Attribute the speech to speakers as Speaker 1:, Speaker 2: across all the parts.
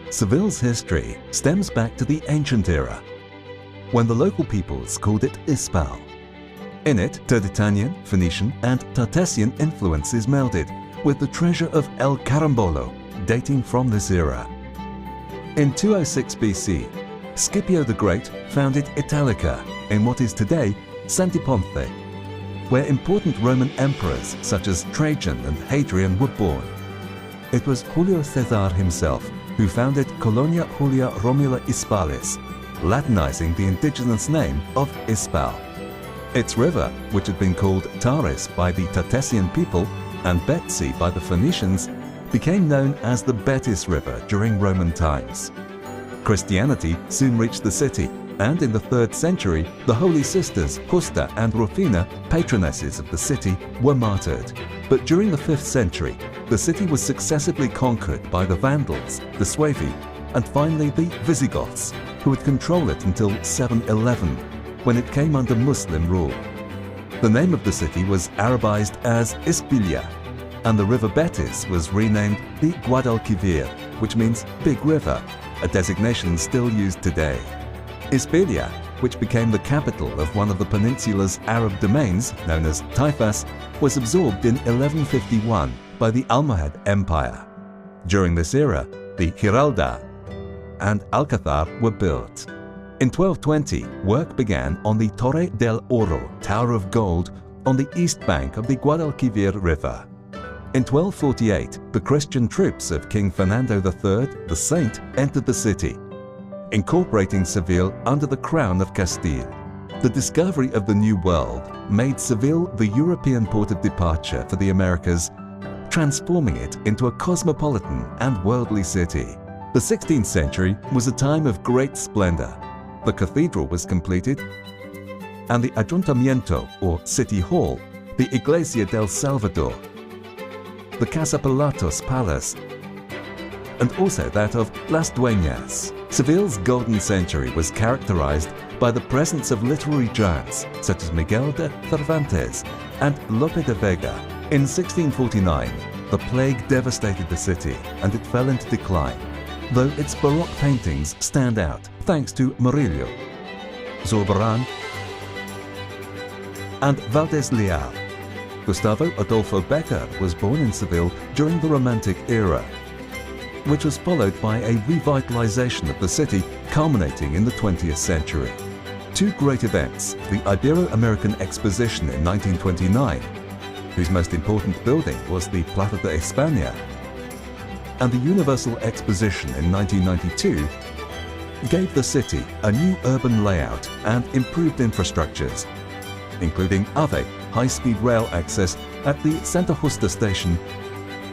Speaker 1: Seville's history stems back to the Ancient Era, when the local peoples called it Ispal. In it, Turdetanian, Phoenician and Tartessian influences melded with the treasure of El Carambolo, dating from this era. In 206 BC, Scipio the Great founded Italica in what is today Santiponce, where important Roman emperors such as Trajan and Hadrian were born. It was Julio Caesar himself who founded Colonia Julia Romula Ispalis, Latinizing the indigenous name of Ispal. Its river, which had been called Taris by the Tartessian people and Betsy by the Phoenicians, became known as the Betis River during Roman times. Christianity soon reached the city, and in the 3rd century, the Holy Sisters Justa and Rufina, patronesses of the city, were martyred. But during the 5th century, the city was successively conquered by the Vandals, the Suevi, and finally the Visigoths, who would control it until 711, when it came under Muslim rule. The name of the city was Arabized as Ispilia, and the river Betis was renamed the Guadalquivir, which means Big River, a designation still used today. Ispilia, which became the capital of one of the peninsula's Arab domains, known as Taifas, was absorbed in 1151 by the Almohad Empire. During this era, the Giralda and Alcázar were built. In 1220, work began on the Torre del Oro, Tower of Gold, on the east bank of the Guadalquivir River. In 1248, the Christian troops of King Fernando III, the Saint, entered the city, incorporating Seville under the crown of Castile. The discovery of the New World made Seville the European port of departure for the Americas, transforming it into a cosmopolitan and worldly city. The 16th century was a time of great splendor. The cathedral was completed, and the Ayuntamiento, or City Hall, the Iglesia del Salvador, the Casa Pilatos Palace, and also that of Las Dueñas. Seville's golden century was characterized by the presence of literary giants such as Miguel de Cervantes and Lope de Vega. In 1649, the plague devastated the city and it fell into decline, though its Baroque paintings stand out thanks to Murillo, Zurbarán, and Valdés Leal. Gustavo Adolfo Becker was born in Seville during the Romantic era, which was followed by a revitalization of the city culminating in the 20th century. Two great events, the Ibero-American Exposition in 1929, whose most important building was the Plaza de España, and the Universal Exposition in 1992, gave the city a new urban layout and improved infrastructures, including AVE, high-speed rail access at the Santa Justa station,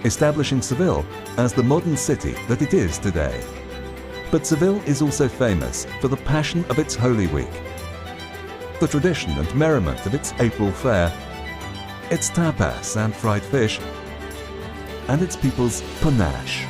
Speaker 1: establishing Seville as the modern city that it is today. But Seville is also famous for the passion of its Holy Week, the tradition and merriment of its April Fair, its tapas and fried fish, and its people's panache.